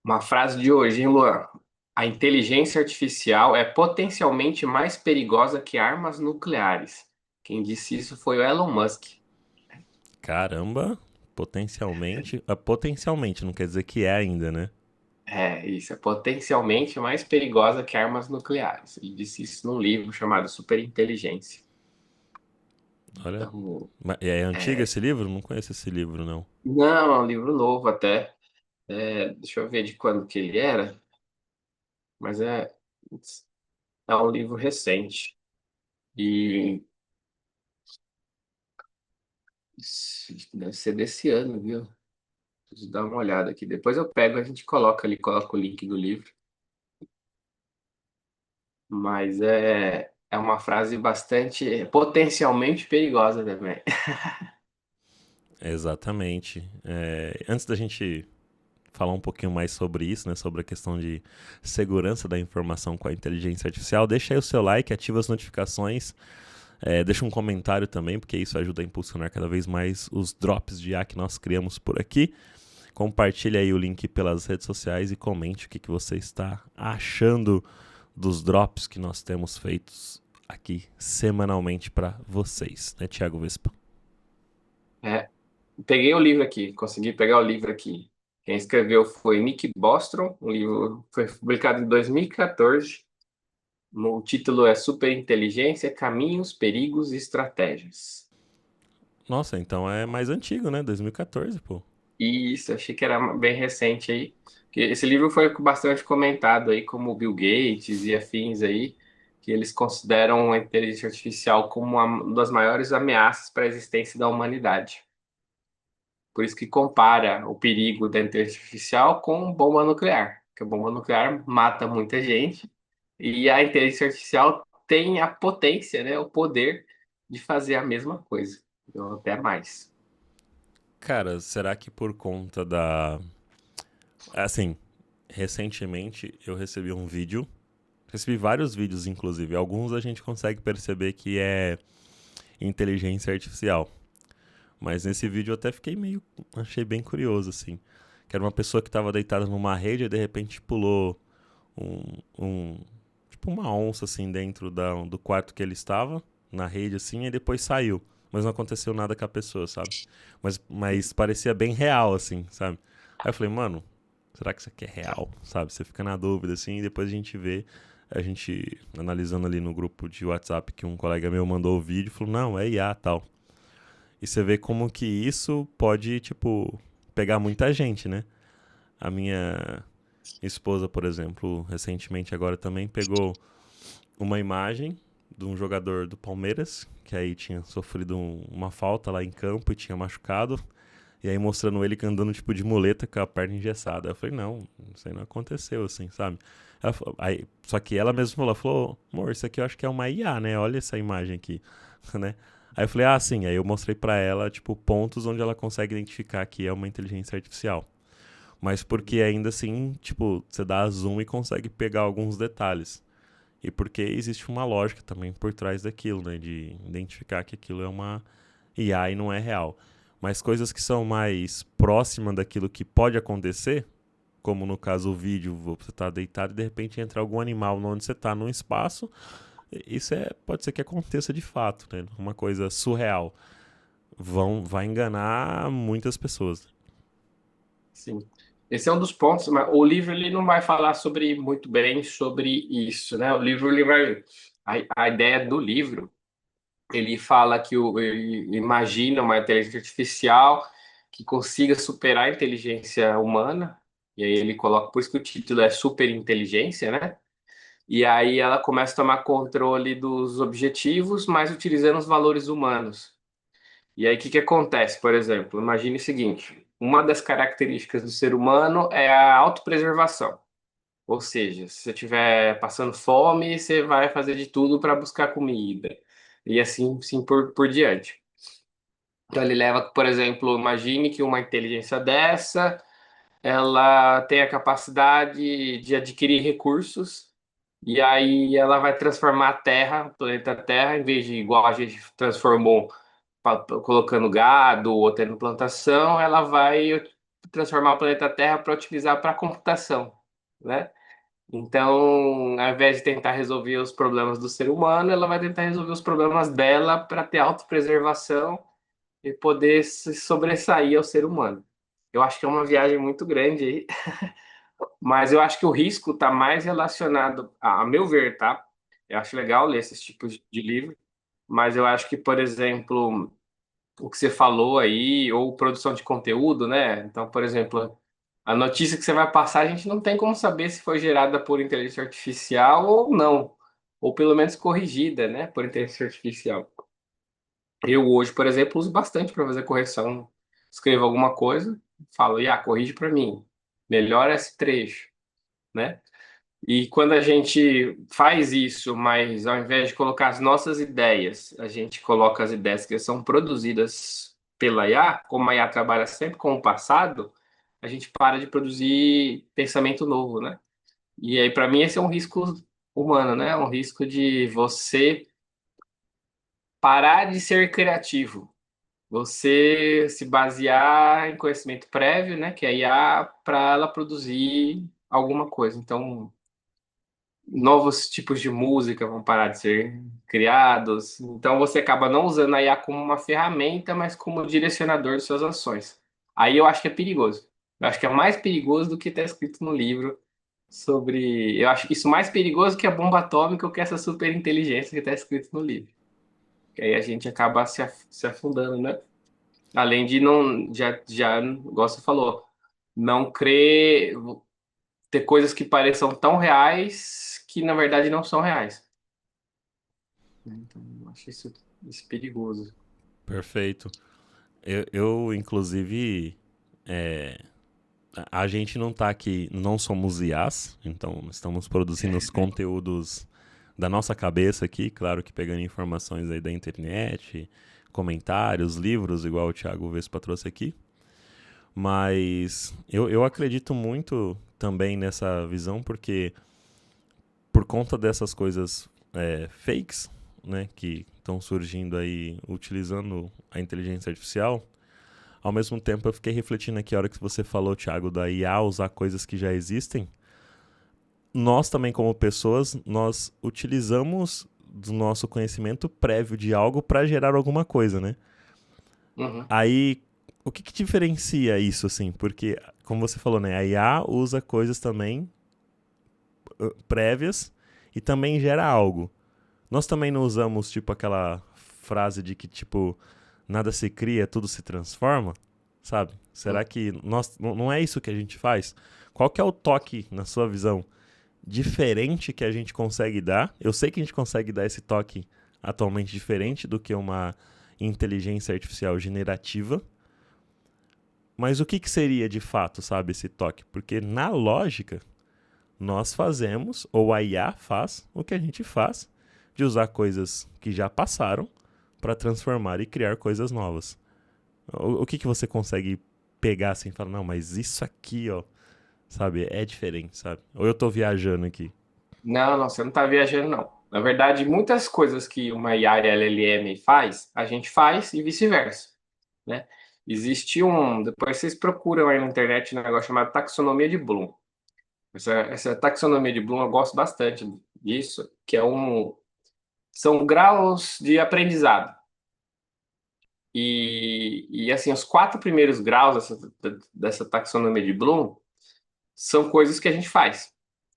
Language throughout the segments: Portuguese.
Uma frase de hoje, hein, Luan? A inteligência artificial é potencialmente mais perigosa que armas nucleares. Quem disse isso foi o Elon Musk. Caramba, potencialmente. Potencialmente, não quer dizer que é ainda, né? É, isso é potencialmente mais perigosa que armas nucleares. Ele disse isso num livro chamado Superinteligência. Olha. Então, É antigo é, esse livro? Não conheço esse livro, não. não, é um livro novo até. Deixa eu ver de quando que ele era, mas é um livro recente. E deve ser desse ano, viu? Preciso dar uma olhada aqui. Depois eu pego, a gente coloca ali, coloca o link do livro. Mas é uma frase bastante, potencialmente perigosa também. Exatamente. Antes da gente falar um pouquinho mais sobre isso, né, sobre a questão de segurança da informação com a inteligência artificial, deixa aí o seu like, ativa as notificações, deixa um comentário também, porque isso ajuda a impulsionar cada vez mais os drops de IA que nós criamos por aqui. Compartilhe aí o link pelas redes sociais e comente o que você está achando dos drops que nós temos feitos aqui semanalmente para vocês, né, Thiago Vespa? É, peguei o livro aqui, consegui pegar o livro aqui. Quem escreveu foi Nick Bostrom, o livro foi publicado em 2014. O título é Superinteligência, Caminhos, Perigos e Estratégias. Nossa, então é mais antigo, né? 2014, pô. E isso, achei que era bem recente aí. Que esse livro foi bastante comentado aí, como o Bill Gates e afins aí, que eles consideram a inteligência artificial como uma das maiores ameaças para a existência da humanidade. Por isso que compara o perigo da inteligência artificial com bomba nuclear, porque a bomba nuclear mata muita gente e a inteligência artificial tem a potência, né, o poder de fazer a mesma coisa, ou até mais. Cara, será que por conta da. Assim, recentemente eu recebi um vídeo. Recebi vários vídeos, inclusive. Alguns a gente consegue perceber que é inteligência artificial. Mas nesse vídeo eu até fiquei meio. Achei bem curioso, assim. Que era uma pessoa que estava deitada numa rede e de repente pulou tipo uma onça, assim, dentro do quarto que ele estava, na rede, assim, e depois saiu. Mas não aconteceu nada com a pessoa, sabe? Mas parecia bem real, assim, sabe? Aí eu falei, mano, será que isso aqui é real, sabe? Você fica na dúvida, assim, e depois a gente vê, a gente analisando ali no grupo de WhatsApp que um colega meu mandou o vídeo, falou, não, é IA, tal. E você vê como que isso pode, tipo, pegar muita gente, né? A minha esposa, por exemplo, recentemente agora também pegou uma imagem de um jogador do Palmeiras, que aí tinha sofrido uma falta lá em campo e tinha machucado. E aí mostrando ele andando tipo de muleta com a perna engessada. Eu falei, não, isso aí não aconteceu assim, sabe? Só que ela mesma falou, amor, isso aqui eu acho que é uma IA, né? Olha essa imagem aqui, né? Aí eu falei, ah, sim. Aí eu mostrei pra ela, tipo, pontos onde ela consegue identificar que é uma inteligência artificial. Mas porque ainda assim, tipo, você dá zoom e consegue pegar alguns detalhes. E porque existe uma lógica também por trás daquilo, né? De identificar que aquilo é uma IA e não é real. Mas coisas que são mais próximas daquilo que pode acontecer, como no caso o vídeo, você tá deitado e de repente entra algum animal onde você tá num espaço, isso pode ser que aconteça de fato, né? Uma coisa surreal. Vai enganar muitas pessoas. Sim. Esse é um dos pontos, mas o livro ele não vai falar sobre muito bem sobre isso, né? O livro ele vai a ideia do livro, ele fala que ele imagina uma inteligência artificial que consiga superar a inteligência humana, e aí ele coloca, por isso que o título é Superinteligência, né? E aí ela começa a tomar controle dos objetivos, mas utilizando os valores humanos. E aí, o que que acontece, por exemplo? Imagine o seguinte: uma das características do ser humano é a autopreservação. Ou seja, se você estiver passando fome, você vai fazer de tudo para buscar comida. E assim, sim por diante. Então, ele leva, por exemplo, imagine que uma inteligência dessa, ela tem a capacidade de adquirir recursos, e aí ela vai transformar a Terra, o planeta Terra, em vez de igual a gente transformou colocando gado ou tendo plantação, ela vai transformar o planeta Terra para utilizar para computação, né? Então, ao invés de tentar resolver os problemas do ser humano, ela vai tentar resolver os problemas dela para ter autopreservação e poder se sobressair ao ser humano. Eu acho que é uma viagem muito grande aí, mas eu acho que o risco está mais relacionado, a meu ver, tá? Eu acho legal ler esses tipos de livro, mas eu acho que, por exemplo, o que você falou aí, ou produção de conteúdo, né? Então, por exemplo, a notícia que você vai passar, a gente não tem como saber se foi gerada por inteligência artificial ou não, ou pelo menos corrigida, né, por inteligência artificial. Eu hoje, por exemplo, uso bastante para fazer correção. Escrevo alguma coisa, falo, corrige para mim, melhora esse trecho, né? E quando a gente faz isso, mas ao invés de colocar as nossas ideias, a gente coloca as ideias que são produzidas pela IA, como a IA trabalha sempre com o passado, a gente para de produzir pensamento novo, né? E aí, para mim, esse é um risco humano, né? Um risco de você parar de ser criativo, você se basear em conhecimento prévio, né? Que é a IA, para ela produzir alguma coisa. Então, novos tipos de música vão parar de ser criados. Então você acaba não usando a IA como uma ferramenta, mas como direcionador de suas ações. Aí eu acho que é perigoso. Eu acho que é mais perigoso do que está escrito no livro sobre. Eu acho isso mais perigoso que a bomba atômica ou que essa superinteligência que está escrito no livro. Que aí a gente acaba se afundando, né? Além de não, igual você falou, não crer, ter coisas que pareçam tão reais que na verdade não são reais. Então, eu acho isso perigoso. Perfeito. Inclusive, é, a gente não tá aqui, não somos IAs, então estamos produzindo os conteúdos da nossa cabeça aqui, claro que pegando informações aí da internet, comentários, livros, igual o Thiago Vespa trouxe aqui. Mas eu acredito muito também nessa visão, porque por conta dessas coisas fakes, né, que estão surgindo aí utilizando a inteligência artificial, ao mesmo tempo eu fiquei refletindo aqui a hora que você falou, Thiago, da IA usar coisas que já existem. Nós também, como pessoas, nós utilizamos do nosso conhecimento prévio de algo para gerar alguma coisa, né? Uhum. Aí, o que diferencia isso, assim? Porque, como você falou, né? A IA usa coisas também prévias e também gera algo. Nós também não usamos, tipo, aquela frase de que, tipo, nada se cria, tudo se transforma, sabe? Será que nós não é isso que a gente faz? Qual que é o toque, na sua visão, diferente que a gente consegue dar? Eu sei que a gente consegue dar esse toque atualmente diferente do que uma inteligência artificial generativa, mas o que seria de fato, sabe, esse toque? Porque na lógica, nós fazemos, ou a IA faz, o que a gente faz, de usar coisas que já passaram para transformar e criar coisas novas. O que você consegue pegar assim e falar, não, mas isso aqui, ó, sabe, é diferente, sabe? Ou eu tô viajando aqui? Não, não, você não está viajando, não. Na verdade, muitas coisas que uma IA e LLM faz, a gente faz e vice-versa, né? Existe depois vocês procuram aí na internet um negócio chamado taxonomia de Bloom. Essa taxonomia de Bloom eu gosto bastante disso, que são graus de aprendizado. E assim, os 4 primeiros graus dessa taxonomia de Bloom são coisas que a gente faz.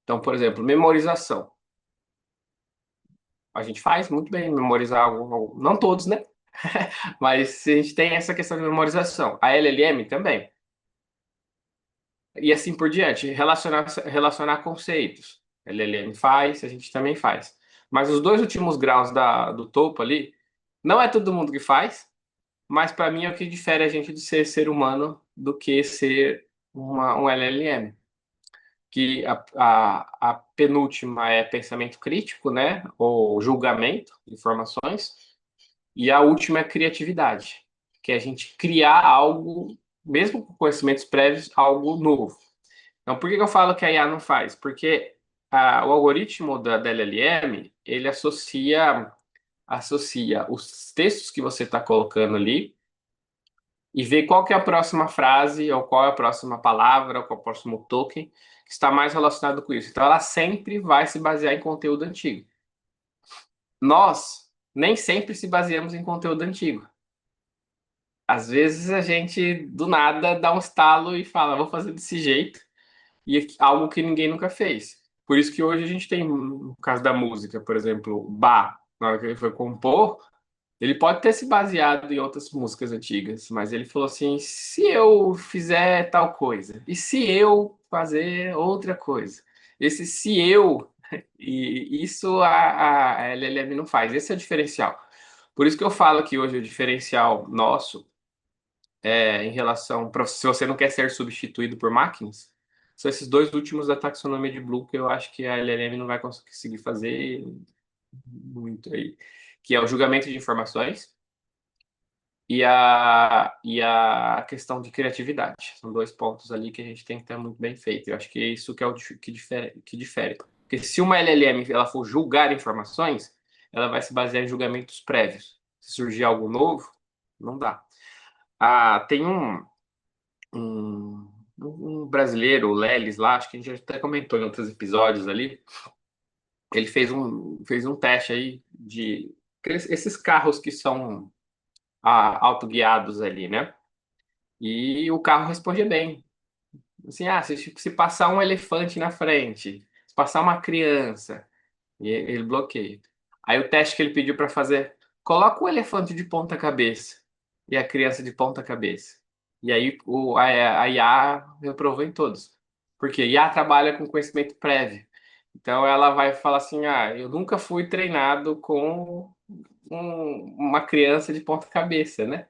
Então, por exemplo, memorização. A gente faz muito bem memorizar algo, não todos, né? Mas a gente tem essa questão de memorização. A LLM também. E assim por diante, relacionar conceitos. A LLM faz, a gente também faz. Mas os dois últimos graus do topo ali, não é todo mundo que faz, mas para mim é o que difere a gente de ser humano do que ser um LLM. Que a penúltima é pensamento crítico, né? Ou julgamento de informações. E a última é criatividade, que é a gente criar algo, mesmo com conhecimentos prévios, algo novo. Então, por que eu falo que a IA não faz? Porque o algoritmo da LLM, ele associa os textos que você está colocando ali e ver qual que é a próxima frase, ou qual é a próxima palavra, ou qual é o próximo token que está mais relacionado com isso. Então, ela sempre vai se basear em conteúdo antigo. Nós nem sempre se baseamos em conteúdo antigo. Às vezes a gente, do nada, dá um estalo e fala, vou fazer desse jeito, e algo que ninguém nunca fez. Por isso que hoje a gente tem, no caso da música, por exemplo, Bach, na hora que ele foi compor, ele pode ter se baseado em outras músicas antigas, mas ele falou assim: se eu fizer tal coisa, e se eu fazer outra coisa? Esse se eu, e isso a LLM não faz, esse é o diferencial. Por isso que eu falo que hoje o diferencial nosso em relação, se você não quer ser substituído por máquinas, são esses dois últimos da taxonomia de Bloom que eu acho que a LLM não vai conseguir fazer muito aí, que é o julgamento de informações e a questão de criatividade. São dois pontos ali que a gente tem que ter muito bem feito. Eu acho que é isso que é o que difere. Porque se uma LLM ela for julgar informações, ela vai se basear em julgamentos prévios. Se surgir algo novo, não dá. Tem um, um brasileiro, o Lelis, lá, acho que a gente já até comentou em outros episódios ali. Ele fez um teste aí de esses carros que são autoguiados ali, né? E o carro respondia bem. Assim, se passar um elefante na frente, se passar uma criança, e ele bloqueia. Aí o teste que ele pediu para fazer, coloca o elefante de ponta cabeça e a criança de ponta cabeça. E aí a IA reprovou em todos. Porque IA trabalha com conhecimento prévio. Então ela vai falar assim, eu nunca fui treinado com uma criança de ponta cabeça, né?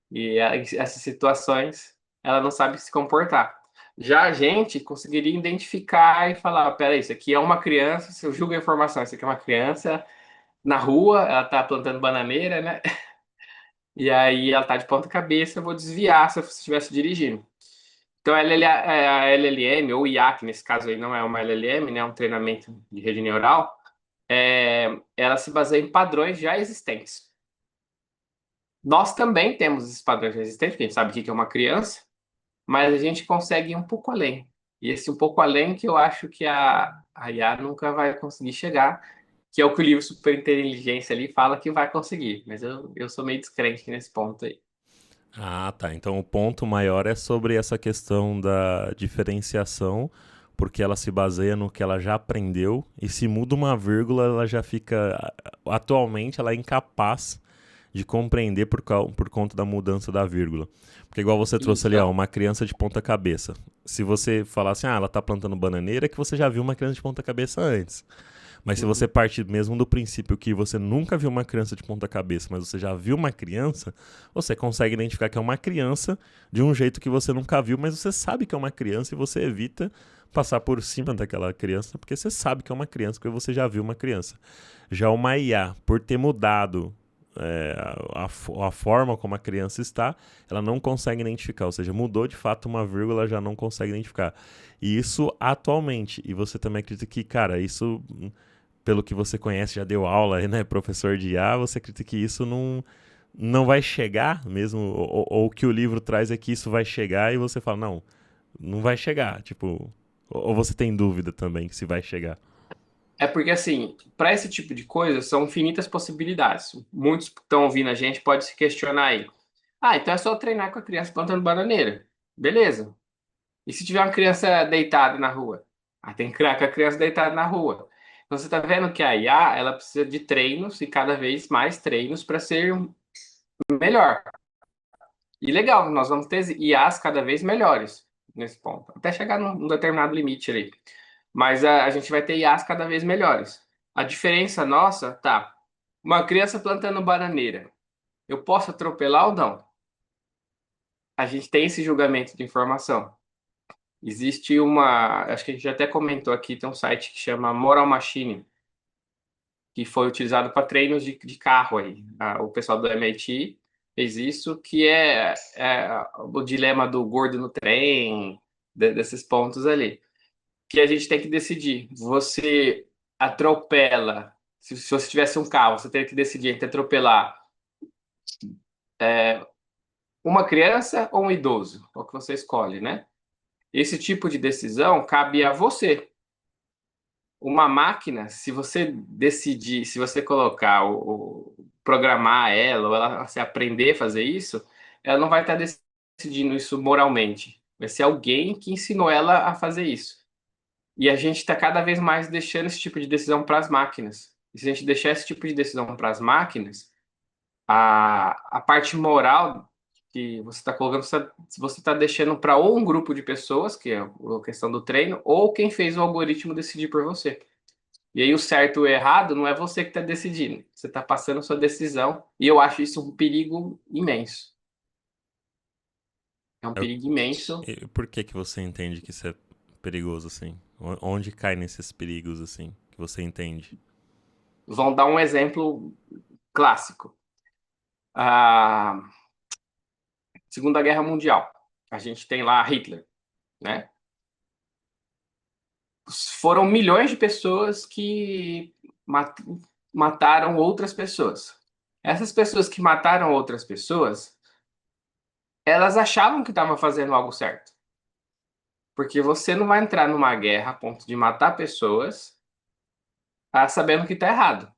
E essas situações, ela não sabe se comportar. Já a gente conseguiria identificar e falar, peraí, isso aqui é uma criança, se eu julgo a informação, isso aqui é uma criança na rua, ela tá plantando bananeira, né? E aí ela tá de ponta cabeça, eu vou desviar se eu estivesse dirigindo. Então a LLM, ou IA, que nesse caso aí não é uma LLM, né? É um treinamento de rede neural, ela se baseia em padrões já existentes. Nós também temos esses padrões já existentes, porque a gente sabe o que é uma criança, mas a gente consegue ir um pouco além. E esse um pouco além que eu acho que a IA nunca vai conseguir chegar, que é o que o livro Superinteligência ali fala que vai conseguir. Mas eu sou meio descrente nesse ponto aí. Ah, tá. Então o ponto maior é sobre essa questão da diferenciação, porque ela se baseia no que ela já aprendeu, e se muda uma vírgula, ela já fica. Atualmente, ela é incapaz de compreender por conta da mudança da vírgula. Porque, igual você trouxe ali, Isso. uma criança de ponta-cabeça. Se você falar assim, ela tá plantando bananeira, é que você já viu uma criança de ponta-cabeça antes. Mas se você Uhum. parte mesmo do princípio que você nunca viu uma criança de ponta cabeça, mas você já viu uma criança, você consegue identificar que é uma criança de um jeito que você nunca viu, mas você sabe que é uma criança e você evita passar por cima daquela criança, porque você sabe que é uma criança, porque você já viu uma criança. Já uma IA, por ter mudado a forma como a criança está, ela não consegue identificar, ou seja, mudou de fato uma vírgula, já não consegue identificar. E isso atualmente, e você também acredita que, cara, isso pelo que você conhece, já deu aula, né, professor de IA, você acredita que isso não vai chegar mesmo? Ou o que o livro traz é que isso vai chegar e você fala, não vai chegar, tipo... Ou você tem dúvida também que se vai chegar? É porque, assim, para esse tipo de coisa, são infinitas possibilidades. Muitos que estão ouvindo a gente podem se questionar aí. Então é só treinar com a criança plantando bananeira. Beleza. E se tiver uma criança deitada na rua? Tem que criar com a criança deitada na rua. Então você está vendo que a IA, ela precisa de treinos e cada vez mais treinos para ser melhor. E legal, nós vamos ter IAs cada vez melhores nesse ponto, até chegar num determinado limite ali. Mas a gente vai ter IAs cada vez melhores. A diferença nossa, tá, uma criança plantando bananeira, eu posso atropelar ou não? A gente tem esse julgamento de informação. Existe acho que a gente já até comentou aqui, tem um site que chama Moral Machine, que foi utilizado para treinos de carro aí. O pessoal do MIT fez isso, que é o dilema do gordo no trem, desses pontos ali. Que a gente tem que decidir. Você atropela, se você tivesse um carro, você teria que decidir entre atropelar uma criança ou um idoso? É o que você escolhe, né? Esse tipo de decisão cabe a você. Uma máquina, se você decidir, se você colocar programar ela, ou ela se aprender a fazer isso, ela não vai estar decidindo isso moralmente. Vai ser alguém que ensinou ela a fazer isso. E a gente está cada vez mais deixando esse tipo de decisão para as máquinas. E se a gente deixar esse tipo de decisão para as máquinas, a parte moral que você está colocando, você está deixando para ou um grupo de pessoas, que é a questão do treino, ou quem fez o algoritmo decidir por você. E aí o certo ou o errado não é você que está decidindo. Você está passando a sua decisão. E eu acho isso um perigo imenso. É um Eu- perigo imenso. e por que que você entende que isso é perigoso, assim? Onde cai nesses perigos, assim, que você entende? Vão dar um exemplo clássico. A Segunda Guerra Mundial. A gente tem lá Hitler, né? Foram milhões de pessoas que mat- mataram outras pessoas. Essas pessoas que mataram outras pessoas, elas achavam que estavam fazendo algo certo. Porque você não vai entrar numa guerra a ponto de matar pessoas sabendo que está errado.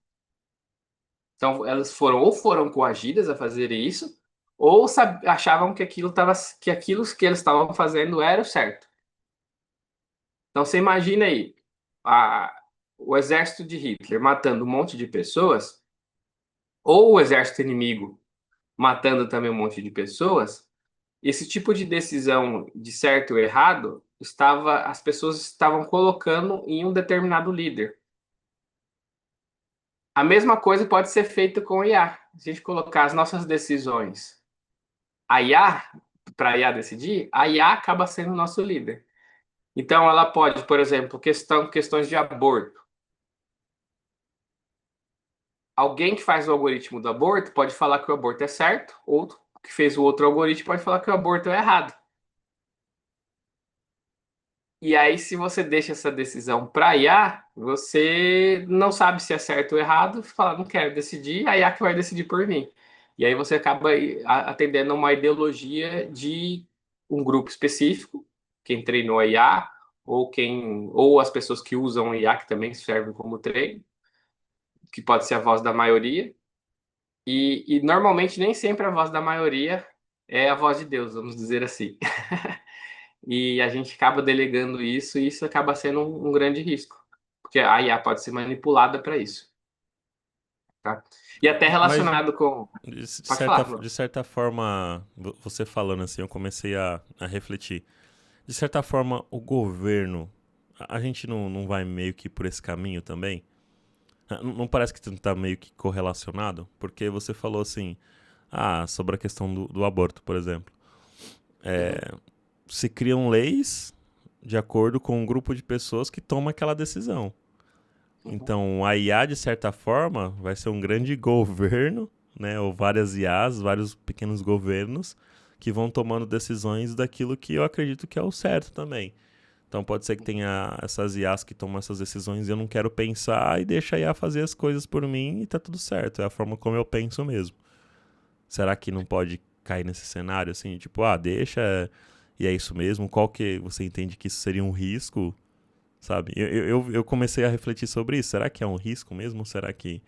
Então, elas foram coagidas a fazer isso, ou achavam que que aquilo que eles estavam fazendo era o certo. Então, você imagina aí, a, o exército de Hitler matando um monte de pessoas, ou o exército inimigo matando também um monte de pessoas, esse tipo de decisão de certo ou errado as pessoas estavam colocando em um determinado líder. A mesma coisa pode ser feita com a IA. Se a gente colocar as nossas decisões, a IA, para a IA decidir, a IA acaba sendo o nosso líder. Então, ela pode, por exemplo, questões de aborto. Alguém que faz o algoritmo do aborto pode falar que o aborto é certo, outro que fez o outro algoritmo pode falar que o aborto é errado. E aí, se você deixa essa decisão para a IA, você não sabe se é certo ou errado, fala, não quero decidir, a IA que vai decidir por mim. E aí você acaba atendendo a uma ideologia de um grupo específico, quem treinou a IA, ou as pessoas que usam a IA, que também servem como treino, que pode ser a voz da maioria. E normalmente nem sempre a voz da maioria é a voz de Deus, vamos dizer assim. E a gente acaba delegando isso e isso acaba sendo um grande risco, porque a IA pode ser manipulada para isso, tá? E até Mas, relacionado com... Pode falar, Bruno. de certa forma, você falando assim, eu comecei a refletir. De certa forma, o governo, a gente não vai meio que por esse caminho também? Não parece que tá meio que correlacionado? Porque você falou assim, sobre a questão do aborto, por exemplo. Uhum, Se criam leis de acordo com um grupo de pessoas que toma aquela decisão. uhum, Então, a IA, de certa forma, vai ser um grande governo, né? Ou várias IAs, vários pequenos governos que vão tomando decisões daquilo que eu acredito que é o certo também. Então, pode ser que tenha essas IAs que tomam essas decisões e eu não quero pensar e deixa a IA fazer as coisas por mim e tá tudo certo. É a forma como eu penso mesmo. Será que não pode cair nesse cenário assim? Tipo, deixa e é isso mesmo? Qual que você entende que isso seria um risco? Sabe? Eu comecei a refletir sobre isso. Será que é um risco mesmo? Será que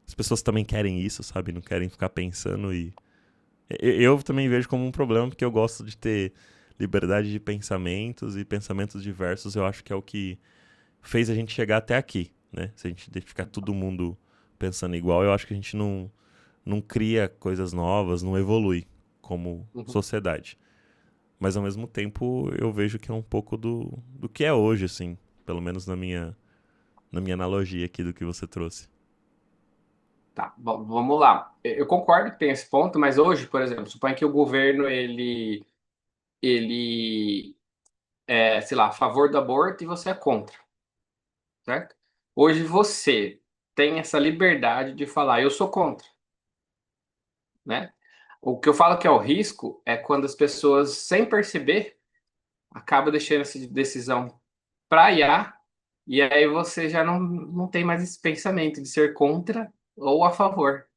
as pessoas também querem isso, sabe? Não querem ficar pensando e. Eu também vejo como um problema, porque eu gosto de ter liberdade de pensamentos e pensamentos diversos. Eu acho que é o que fez a gente chegar até aqui, né? Se a gente ficar todo mundo pensando igual, eu acho que a gente não cria coisas novas, não evolui como uhum. sociedade. Mas ao mesmo tempo eu vejo que é um pouco do que é hoje, assim. Pelo menos na minha analogia aqui do que você trouxe. Tá, bom, vamos lá. Eu concordo que tem esse ponto, mas hoje, por exemplo, suponha que o governo ele é, sei lá, a favor do aborto e você é contra, certo? Hoje você tem essa liberdade de falar, eu sou contra, né? O que eu falo que é o risco é quando as pessoas, sem perceber, acabam deixando essa decisão para IA, e aí você já não tem mais esse pensamento de ser contra ou a favor,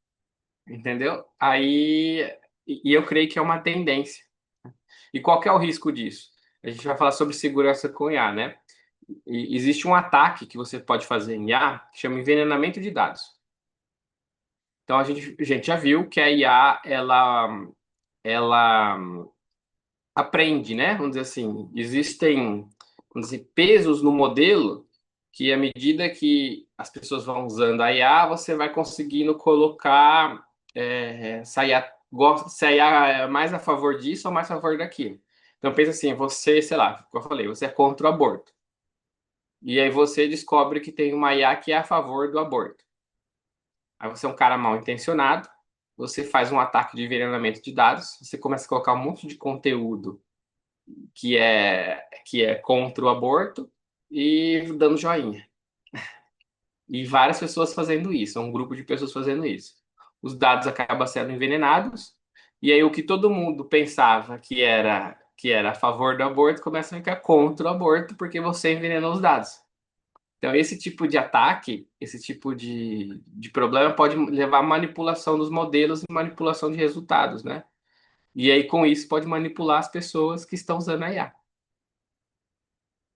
entendeu? Aí e eu creio que é uma tendência. E qual que é o risco disso? A gente vai falar sobre segurança com IA, né? E existe um ataque que você pode fazer em IA que chama envenenamento de dados. Então a gente já viu que a IA ela aprende, né? Vamos dizer assim, existem, vamos dizer, pesos no modelo que à medida que as pessoas vão usando a IA, você vai conseguindo colocar se a IA é mais a favor disso ou mais a favor daquilo. Então pensa assim, você, sei lá, como eu falei, você é contra o aborto. E aí você descobre que tem uma IA que é a favor do aborto. Aí você é um cara mal intencionado, você faz um ataque de envenenamento de dados, você começa a colocar um monte de conteúdo que é contra o aborto e dando joinha. E várias pessoas fazendo isso, um grupo de pessoas fazendo isso. Os dados acabam sendo envenenados, e aí o que todo mundo pensava que era a favor do aborto começa a ficar contra o aborto porque você envenenou os dados. Então, esse tipo de ataque, esse tipo de problema pode levar à manipulação dos modelos e manipulação de resultados, né? E aí, com isso, pode manipular as pessoas que estão usando a IA.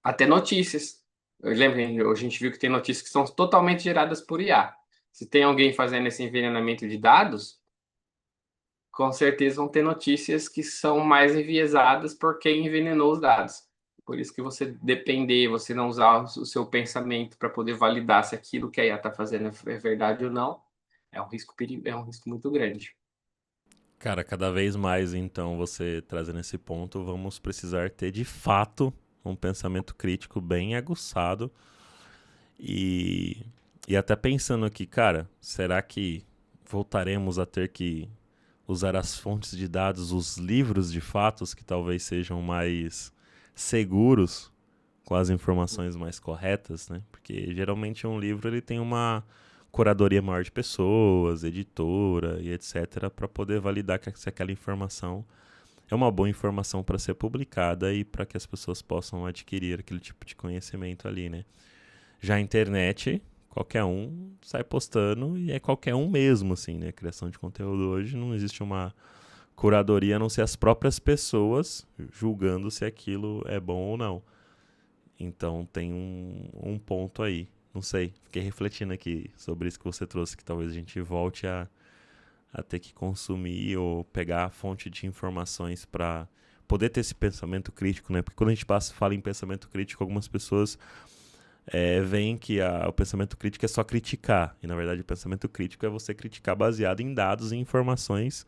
Até notícias. Eu lembro que a gente viu que tem notícias que são totalmente geradas por IA. Se tem alguém fazendo esse envenenamento de dados, com certeza vão ter notícias que são mais enviesadas por quem envenenou os dados. Por isso que você depender, você não usar o seu pensamento para poder validar se aquilo que a IA está fazendo é verdade ou não, é um risco muito grande. Cara, cada vez mais, então, você trazendo esse ponto, vamos precisar ter de fato um pensamento crítico bem aguçado e, e até pensando aqui, cara, será que voltaremos a ter que usar as fontes de dados, os livros de fatos que talvez sejam mais seguros com as informações mais corretas, né? Porque geralmente um livro ele tem uma curadoria maior de pessoas, editora e etc, para poder validar que se aquela informação é uma boa informação para ser publicada e para que as pessoas possam adquirir aquele tipo de conhecimento ali, né? Já a internet, qualquer um sai postando e é qualquer um mesmo, assim, né? Criação de conteúdo hoje não existe uma curadoria a não ser as próprias pessoas julgando se aquilo é bom ou não. Então tem um ponto aí. Não sei, fiquei refletindo aqui sobre isso que você trouxe, que talvez a gente volte a ter que consumir ou pegar a fonte de informações para poder ter esse pensamento crítico, né? Porque quando a gente fala em pensamento crítico, algumas pessoas veem que o pensamento crítico é só criticar. E na verdade o pensamento crítico é você criticar baseado em dados e informações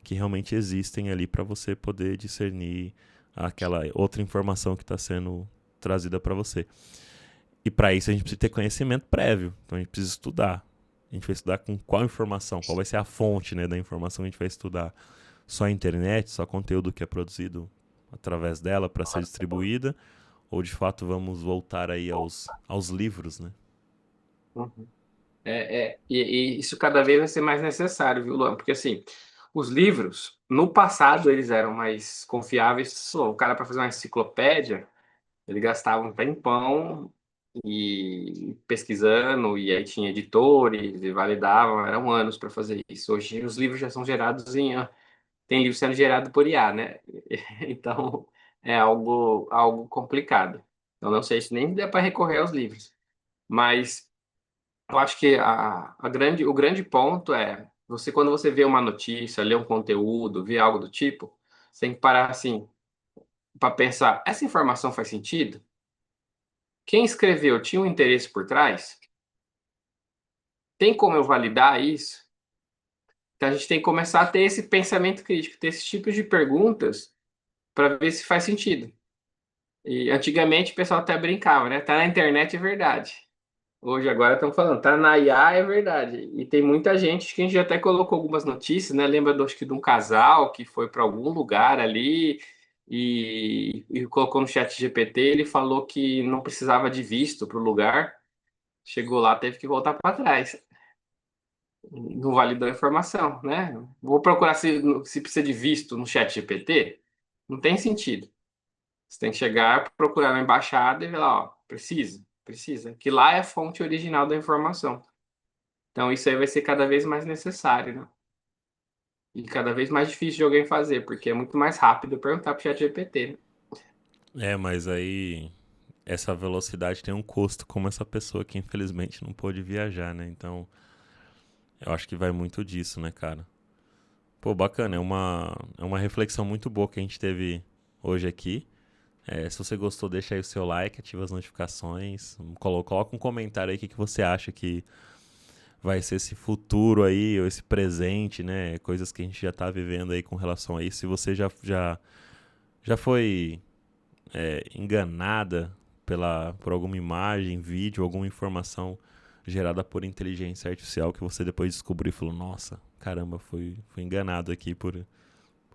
que realmente existem ali para você poder discernir aquela outra informação que está sendo trazida para você. E para isso a gente precisa ter conhecimento prévio. Então a gente precisa estudar. A gente vai estudar com qual informação, qual vai ser a fonte, né, da informação que a gente vai estudar. Só a internet, só conteúdo que é produzido através dela para ser distribuída, ou de fato vamos voltar aí aos livros, né? Uhum. E isso cada vez vai ser mais necessário, viu, Luan? Porque assim, os livros, no passado, eles eram mais confiáveis. O cara, para fazer uma enciclopédia, ele gastava um tempão e pesquisando, e aí tinha editores e validavam, eram anos para fazer isso. Hoje os livros já são gerados tem livro sendo gerado por IA, né? Então é algo complicado. Eu não sei se nem dá para recorrer aos livros, mas eu acho que o grande ponto é você, quando você vê uma notícia, lê um conteúdo, vê algo do tipo, você tem que parar assim para pensar, essa informação faz sentido? Quem escreveu tinha um interesse por trás? Tem como eu validar isso? Então a gente tem que começar a ter esse pensamento crítico, ter esse tipo de perguntas para ver se faz sentido. E antigamente o pessoal até brincava, né? Tá na internet é verdade. Hoje agora estão falando, tá na IA é verdade. E tem muita gente que a gente até colocou algumas notícias, né? Lembra acho que de um casal que foi para algum lugar ali e colocou no chat GPT, ele falou que não precisava de visto para o lugar. Chegou lá, teve que voltar para trás. Não validou a informação, né? Vou procurar se precisa de visto no chat GPT. Não tem sentido. Você tem que chegar, procurar na embaixada e ver lá, ó, precisa. Que lá é a fonte original da informação. Então isso aí vai ser cada vez mais necessário, né? E cada vez mais difícil de alguém fazer, porque é muito mais rápido perguntar pro ChatGPT, né? Mas aí essa velocidade tem um custo, como essa pessoa que infelizmente não pôde viajar, né? Então, eu acho que vai muito disso, né, cara? Pô, bacana, é uma reflexão muito boa que a gente teve hoje aqui. Se você gostou, deixa aí o seu like, ativa as notificações, coloca um comentário aí o que você acha que vai ser esse futuro aí, ou esse presente, né? Coisas que a gente já tá vivendo aí com relação a isso. Se você já foi enganada por alguma imagem, vídeo, alguma informação gerada por inteligência artificial que você depois descobriu e falou, nossa, caramba, fui enganado aqui por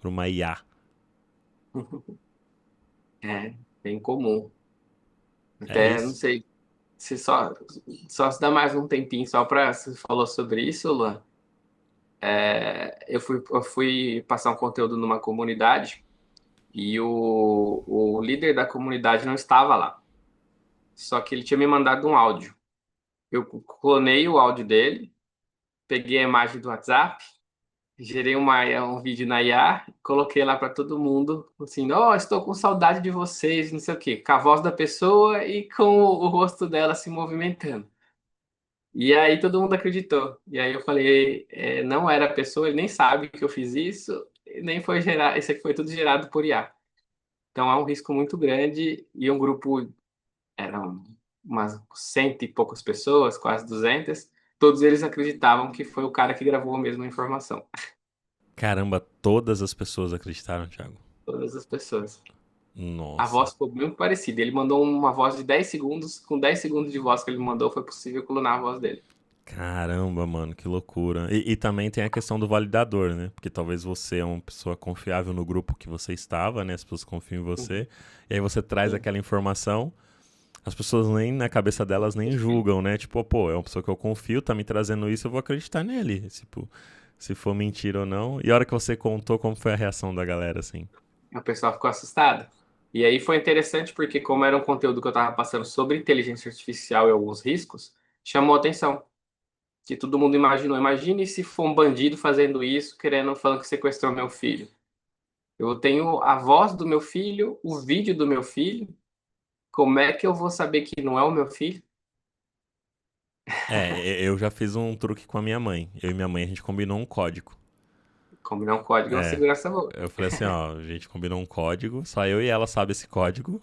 uma IA. É, bem comum. É Até, não isso. sei, se só se dá mais um tempinho só para você falou sobre isso, Luan. Eu fui passar um conteúdo numa comunidade e o líder da comunidade não estava lá. Só que ele tinha me mandado um áudio. Eu clonei o áudio dele, peguei a imagem do WhatsApp, gerei um vídeo na IA, coloquei lá para todo mundo, assim, ó, estou com saudade de vocês, não sei o quê, com a voz da pessoa e com o rosto dela se movimentando. E aí todo mundo acreditou. E aí eu falei, não era a pessoa, ele nem sabe que eu fiz isso, nem foi gerar, isso aqui foi tudo gerado por IA. Então há um risco muito grande e um grupo, eram umas cento e poucas pessoas, quase 200, todos eles acreditavam que foi o cara que gravou a mesma informação. Caramba, todas as pessoas acreditaram, Thiago. Todas as pessoas. A Nossa. voz ficou muito parecida. Ele mandou uma voz de 10 segundos, com 10 segundos de voz que ele mandou, foi possível clonar a voz dele. Caramba, mano, que loucura. E também tem a questão do validador, né? Porque talvez você é uma pessoa confiável no grupo que você estava, né? As pessoas confiam em Uhum. você. E aí você traz Sim. aquela informação, as pessoas nem, na cabeça delas, nem julgam, né? Tipo, pô, é uma pessoa que eu confio, tá me trazendo isso, eu vou acreditar nele. Tipo, se for mentira ou não. E a hora que você contou, como foi a reação da galera, assim? O pessoal ficou assustado. E aí foi interessante porque, como era um conteúdo que eu estava passando sobre inteligência artificial e alguns riscos, chamou atenção. Que todo mundo imaginou. Imagine se for um bandido fazendo isso, querendo, falando que sequestrou meu filho. Eu tenho a voz do meu filho, o vídeo do meu filho. Como é que eu vou saber que não é o meu filho? Eu já fiz um truque com a minha mãe. Eu e minha mãe, a gente combinou um código. Combinar um código é uma É, segurança boa. eu falei assim, ó, a gente combinou um código, só eu e ela sabe esse código.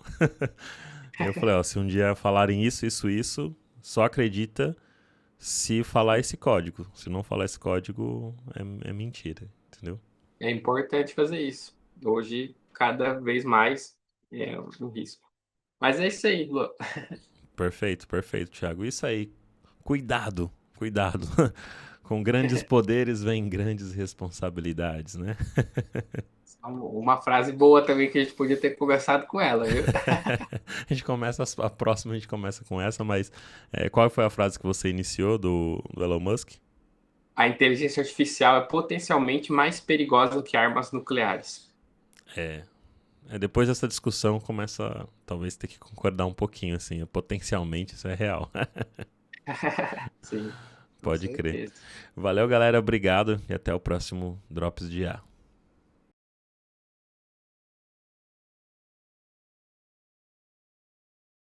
Eu falei, ó, se um dia falarem isso, só acredita se falar esse código. Se não falar esse código, é mentira, entendeu? É importante fazer isso. Hoje, cada vez mais é um risco. Mas é isso aí, Lu. Perfeito, perfeito, Thiago. Isso aí. Cuidado, cuidado. Com grandes poderes vem grandes responsabilidades, né? Uma frase boa também que a gente podia ter conversado com ela, viu? A próxima a gente começa com essa, mas qual foi a frase que você iniciou do Elon Musk? A inteligência artificial é potencialmente mais perigosa que armas nucleares. É, depois dessa discussão começa a talvez ter que concordar um pouquinho, assim, potencialmente isso é real. Sim, com Pode crer. certeza. Valeu, galera, obrigado e até o próximo Drops de A.